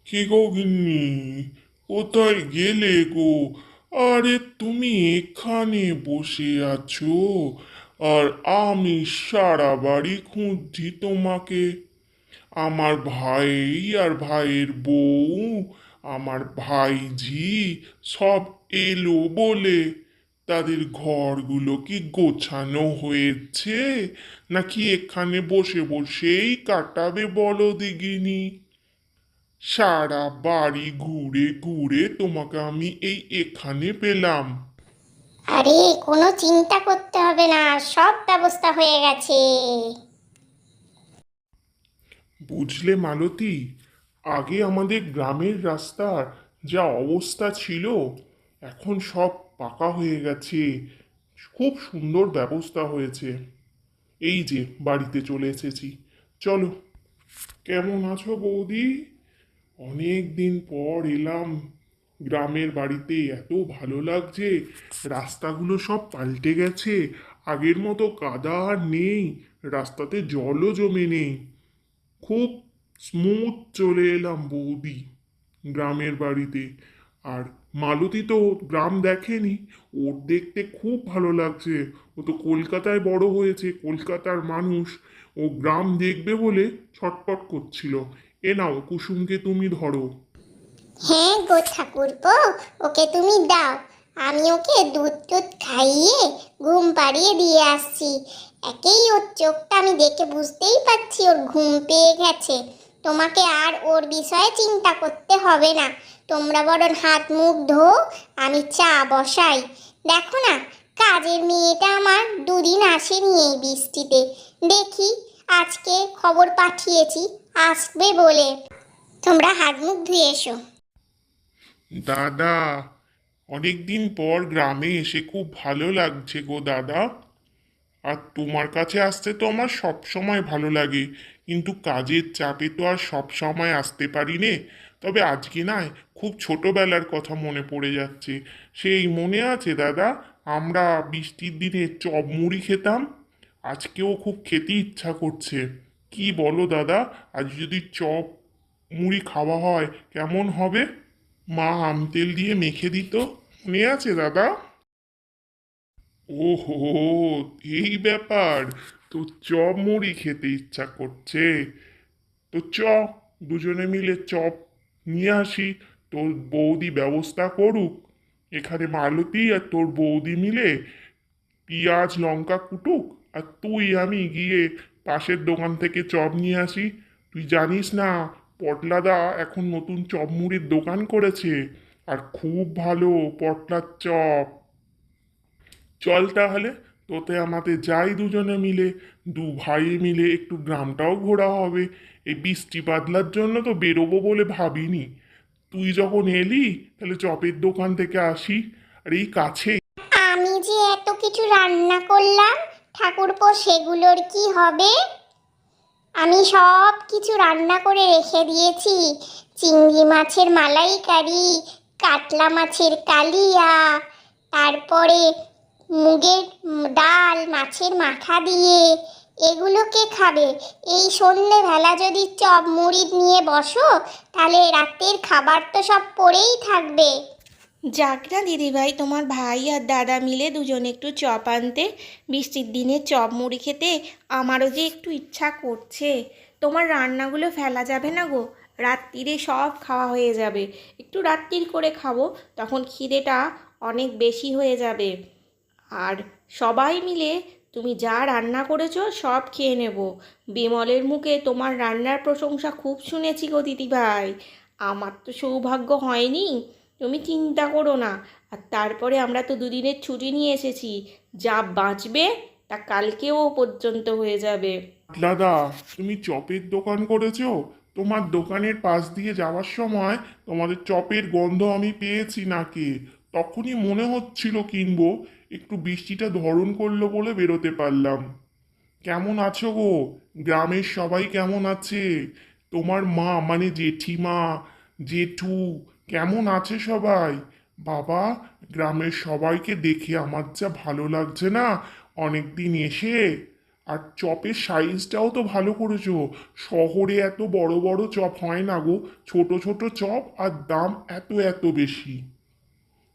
কি গো গিন্নি, কোথায় গেলে গো? আরে তুমি এখানে বসে আছো, আর আমি সারা বাড়ি খুঁজছি তোমাকে। আমার ভাই আর ভাইয়ের বউ, আমার ভাইঝি সব এলো বলে। তাদের ঘরগুলো কি গোছানো হয়েছে, নাকি এখানে বসে বসেই কাটাবে বলো দিগিনি? সারা বাড়ি ঘুরে ঘুরে তোমাকে আমি এখানে পেলাম। আরে কোনো চিন্তা করতে হবে না, সব ব্যবস্থা হয়ে গেছে। বুঝলে মালতী, আগে আমাদের গ্রামের রাস্তার যা অবস্থা ছিল, এখন সব পাকা হয়ে গেছে। খুব সুন্দর ব্যবস্থা হয়েছে। এই যে বাড়িতে চলে এসেছি, চলো। কেমন আছো বৌদি? অনেক দিন পর এলাম গ্রামের বাড়িতে, এত ভালো লাগছে। রাস্তাগুলো সব পাল্টে গেছে, আগের মতো কাদা আর নেই, রাস্তাতে জলও জমে নেই। খুব স্মুথ চলে এলাম বৌদি গ্রামের বাড়িতে। আর মালতী তো গ্রাম দেখেনি, ওর দেখতে খুব ভালো লাগছে। ও তো কলকাতায় বড় হয়েছে, কলকাতার মানুষ, ও গ্রাম দেখবে বলে ছটপট করছিল। এ নাও কুসুমকে তুমি ধরো। হ্যাঁ গো ঠাকুরপো, ওকে তুমি দাও। আমি ওকে দুধ টুধ খাইয়ে ঘুম পাড়িয়ে দিয়ে আসছি। একেই ওর চোখটা আমি দেখে বুঝতেই পারছি ওর ঘুম পেয়ে গেছে। তোমাকে আর ওর বিষয়ে চিন্তা করতে হবে না। তোমরা বরং হাত মুখ ধো, আমি চা বসাই। দেখো না, কাজের মেয়েটা আমার দুদিন আসেনি এই বৃষ্টিতে। দেখি, আজকে খবর পাঠিয়েছি আসবে বলে। তোমরা হাত মুখ ধুয়ে এসো। দাদা, অনেকদিন পর গ্রামে এসে খুব ভালো লাগছে গো দাদা। আর তোমার কাছে আসতে তো আমার সব সময় ভালো লাগে, কিন্তু কাজের চাপে তো আর সব সময় আসতে পারি নে। তবে আজকে না, খুব ছোটবেলার কথা মনে পড়ে যাচ্ছে। সেই মনে আছে দাদা, আমরা বৃষ্টির দিনে চপ মুড়ি খেতাম। আজকেও খুব খেতে ইচ্ছা করছে। কি বলো দাদা, আজ যদি চপ মুড়ি খাওয়া হয় কেমন হবে? মা আম তেল দিয়ে মেখে দিত, মনে আছে দাদা? ওহো, এই ব্যাপার। তো চপ মুড়ি খেতে ইচ্ছা করছে, তো দুজনে মিলে চপ নিয়ে আসি। তোর বৌদি ব্যবস্থা করুক, এখানে মালতী আর তোর বৌদি মিলে পেঁয়াজ লঙ্কা কুটুক, আর তুই আমি গিয়ে পাশের দোকান থেকে চপ নিয়ে আসি। তুই জানিস না, পটলাদা এখন নতুন চপ মুড়ির দোকান করেছে, আর খুব ভালো পটলার চপ। চল তাহলে, তোতে আমাতে যাই দুজনে মিলে, দু ভাই মিলে একটু গ্রামটাও ঘোরা হবে। এই বৃষ্টি বাদলার জন্য তো বেরোবো বলে ভাবিনি। তুই যখন এলি, তাহলে চপের দোকান থেকে আসি, আর এই কাছে। আমি যে এত কিছু রান্না করলাম ঠাকুরপো, সেগুলোর কি হবে? আমি সব কিছু রান্না করে রেখে দিয়েছি। চিংড়ি মাছের মালাইকারি, কাতলা মাছের কালিয়া, তারপরে মুগের ডাল মাছের মাথা দিয়ে। এগুলো কে খাবে? এই সন্ধেবেলা যদি চপ মুড়ি নিয়ে বসো, তাহলে রাতের খাবার তো সব পড়েই থাকবে। যাক না দিদিভাই, তোমার ভাই আর দাদা মিলে দুজনে একটু চপ আনতে। বৃষ্টির দিনে চপ মুড়ি খেতে আমারও যে একটু ইচ্ছা করছে। তোমার রান্নাগুলো ফেলা যাবে না গো, রাত্রিরে সব খাওয়া হয়ে যাবে। একটু রাত্রির করে খাবো, তখন খিদেটা অনেক বেশি হয়ে যাবে। আর সবাই মিলে তুমি যা রান্না করেছো সব খেয়ে নেব। বিমলের মুখে তোমার রান্নার প্রশংসা খুব শুনেছি গো দিদিভাই। আমার তো সৌভাগ্য হয়নি, তুমি চিন্তা করো না। আর তারপরে আমরা তো দুদিনের ছুটি নিয়ে এসেছি, যা বাঁচবে তা কালকেও পর্যন্ত হয়ে যাবে। দাদা, তুমি চপের দোকান করেছো? তোমার দোকানের পাশ দিয়ে যাওয়ার সময় তোমাদের চপের গন্ধ আমি পেয়েছি নাকি, তখনই মনে হচ্ছিল কিনবো। একটু বৃষ্টিটা ধরন করলো বলে বেরোতে পারলাম। কেমন আছো গো? গ্রামের সবাই কেমন আছে? তোমার মা মানে জেঠিমা, জেঠু, কেমন আছে সবাই? বাবা, গ্রামের সবাইকে দেখে আমার যা ভালো লাগছে না, অনেকদিন এসে। আর চপের সাইজটাও তো ভালো করেছো। শহরে এত বড় বড় চপ হয় না গো, ছোট ছোট চপ, আর দাম এত এত বেশি।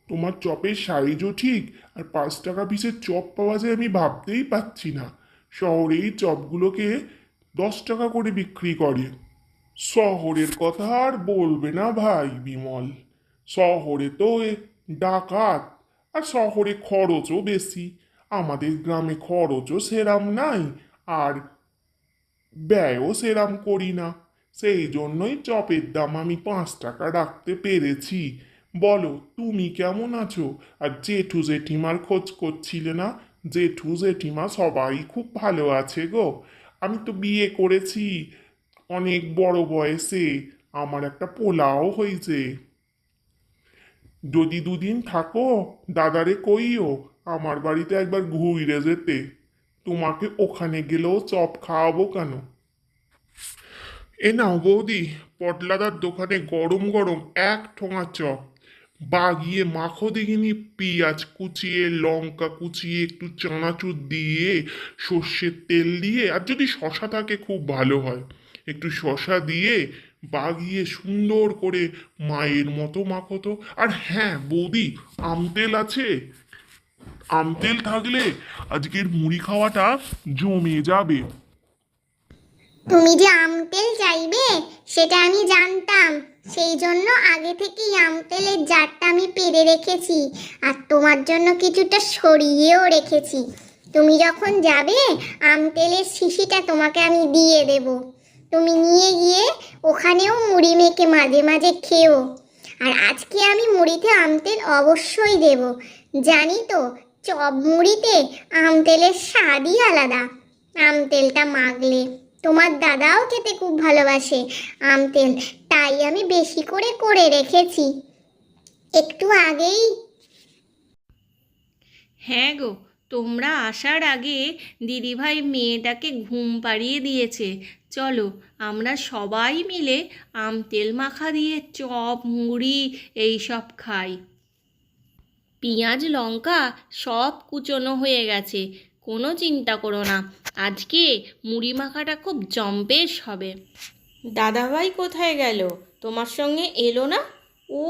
তোমার চপের সাইজও ঠিক, আর 5 টাকা পিসের চপ পাওয়া যায় আমি ভাবতেই পাচ্ছি না। শহরে এই চপগুলোকে 10 টাকা করে বিক্রি করে। শহরের কথা আর বলবে না ভাই বিমল। শহরে তো ডাকাত, আর শহরে খরচও বেশি। আমাদের গ্রামে খরচও সেরাম নাই, আর ব্যয়ও সেরাম করি না। সেই জন্যই চপের দাম আমি 5 টাকা রাখতে পেরেছি। বলো তুমি কেমন আছো? আর জেঠু জেঠিমার খোঁজ করছিলে না? জেঠু জেঠিমা সবাই খুব ভালো আছে গো। আমি তো বিয়ে করেছি অনেক বড় বয়সে, আমার একটা পোলাও হয়েছে। যদি দুদিন থাকো, দাদারে কইও আমার বাড়িতে একবার ঘুরে যেতে। তোমাকে ওখানে গেলেও চপ খাওয়াবো কেন। এ নাও বৌদি, পটলাদার দোকানে গরম গরম 1 ঠোঙা চপ। বাগিয়ে মাখো দেখিনি, পেঁয়াজ কুচিয়ে, লঙ্কা কুচিয়ে, একটু চানাচুর দিয়ে, সর্ষের তেল দিয়ে, আর যদি শশা থাকে খুব ভালো হয়, একটু শশা দিয়ে বাগিয়ে সুন্দর করে মায়ের মতো মাখো তো। আর হ্যাঁ বৌদি, আমতেল আছে? আমতেল থাকলে আজকের মুড়ি খাওয়াটা জমে যাবে। তুমি যে আম তেল চাইবে সেটা আমি জানতাম, সেই জন্য আগে থেকেই আম তেলের জারটা আমি পেরে রেখেছি, আর তোমার জন্য কিছুটা সরিয়েও রেখেছি। তুমি যখন যাবে আম তেলের শিশিটা তোমাকে আমি দিয়ে দেব, তুমি নিয়ে গিয়ে ওখানেও মুড়ি মেখে মাঝে মাঝে খেও। আর আজকে আমি মুড়িতে আম তেল অবশ্যই দেব। জানি তো, চপ মুড়িতে আম তেলের স্বাদই আলাদা। আম তেলটা মাখলে তোমার দাদাও খেতে খুব ভালোবাসে আম তেল, তাই আমি বেশি করে করে রেখেছি। একটু আগেই হ্যাঁ গো, তোমরা আসার আগে দিদিভাই মেয়েটাকে ঘুম পাড়িয়ে দিয়েছে। চলো আমরা সবাই মিলে আম তেল মাখা দিয়ে চপ মুড়ি এই সব খাই। পেঁয়াজ লঙ্কা সব কুচোনো হয়ে গেছে, কোনো চিন্তা করো না, আজকে মুড়ি মাখাটা খুব জম্পেশ হবে। দাদাভাই কোথায় গেল? তোমার সঙ্গে এলো না? ও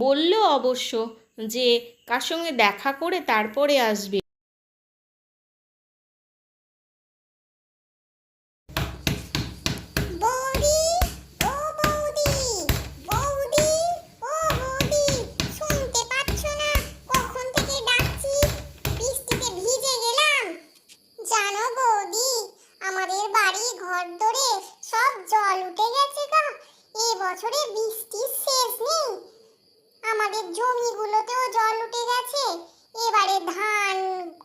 বললো অবশ্য যে কার সঙ্গে দেখা করে তারপরে আসবে। বৌদি, ও বৌদি, বৌদি, ও বৌদি, শুনতে পাচ্ছ না? কখন থেকে ডাকছি, বৃষ্টিতে ভিজে গেলাম। জানো বৌদি, আমাদের বাড়ি ঘর ধরে সব জল উঠে গেছে গা। এ বছরে বৃষ্টির শেষ নেই, আমাদের জমিগুলোতেও জল উঠে গেছে। এবারে ধান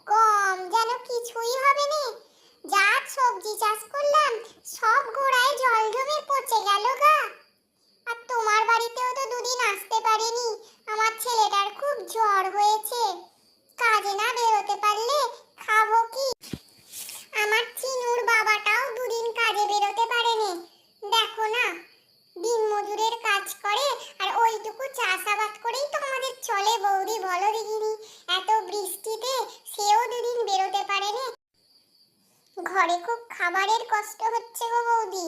গম যেন কিছুই হবে না। যা সবজি চাষ করলাম সব গোড়ায় জল জমে পচে গেল গা। আর তোমার বাড়িতেও তো দুদিন আসতে পারিনি, আমার ছেলেটার খুব জ্বর হয়েছে। কাজে না বেরোতে পারলে খাবো কি? আমার চিনুর বাবাটাও দুদিন কাজে বেরোতে পারেনি। দেখো না, দিনমজুরের কাজ করে, আর ওইটুকু চাষাবাদ করেই তো আমাদের চলে বৌদি, বলো দেখিনি। এত বৃষ্টিতে সেও দুদিন বেরোতে পারেনি। ঘরে খুব খাবারের কষ্ট হচ্ছে গো বৌদি।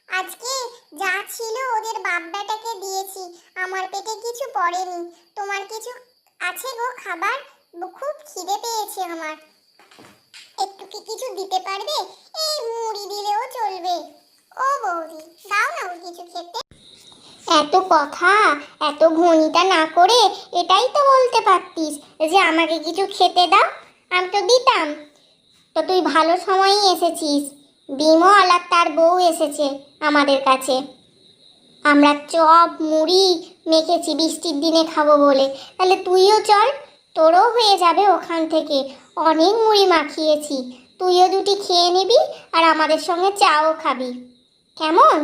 আজকে যা ছিল ওদের বাপ বেটাকে দিয়েছি, আমার পেটে কিছু পড়েনি। তোমার কিছু আছে গো খাবার? খুব খিদে পেয়েছে আমার, একটু কি কিছু দিতে পারবে? এই মুড়ি দিলেও চলবে। ও বৌদি, দাও না কিছু খেতে। এত কথা, এত ঘনিটা না করে এটাই তো বলতে পারতিস যে আমাকে কিছু খেতে দাও, আমি তো দিতাম। তো তুই ভালো সময়ই এসেছিস, বিমল আর তার বউ এসেছে আমাদের কাছে। আমরা চপ মুড়ি মেখেছি বৃষ্টির দিনে খাবো বলে, তাহলে তুইও চল, তোরও হয়ে যাবে ওখান থেকে। অনেক মুড়ি মাখিয়েছি, তুইও দুটি খেয়ে নিবি, আর আমাদের সঙ্গে চাও খাবি। কেমন?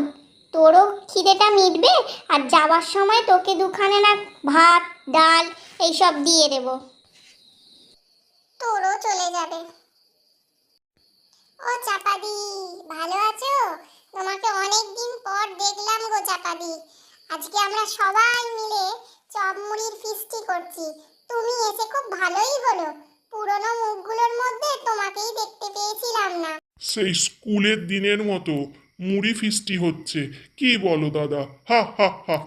তোরও খিদেটা মিটবে, আর যাওয়ার সময় তোকে দুখানে না ভাত ডাল এইসব দিয়ে দেব, তোরও চলে যাবে। ও চাপাদি, ভালো আছো? তোমাকে অনেক দিন পর দেখলাম গো চাপাদি। আজকে আমরা সবাই মিলে চপ মুড়ির ফিস্টি করছি। তুমি এসে খুব ভালোই হলো, পুরনো মুখগুলোর মধ্যে তোমাকেই দেখতে পেয়েছিলাম না। সেই স্কুলের দিনের মতো মুড়ি ফিস্টি হচ্ছে, কি বলো দাদা? হা হা হা।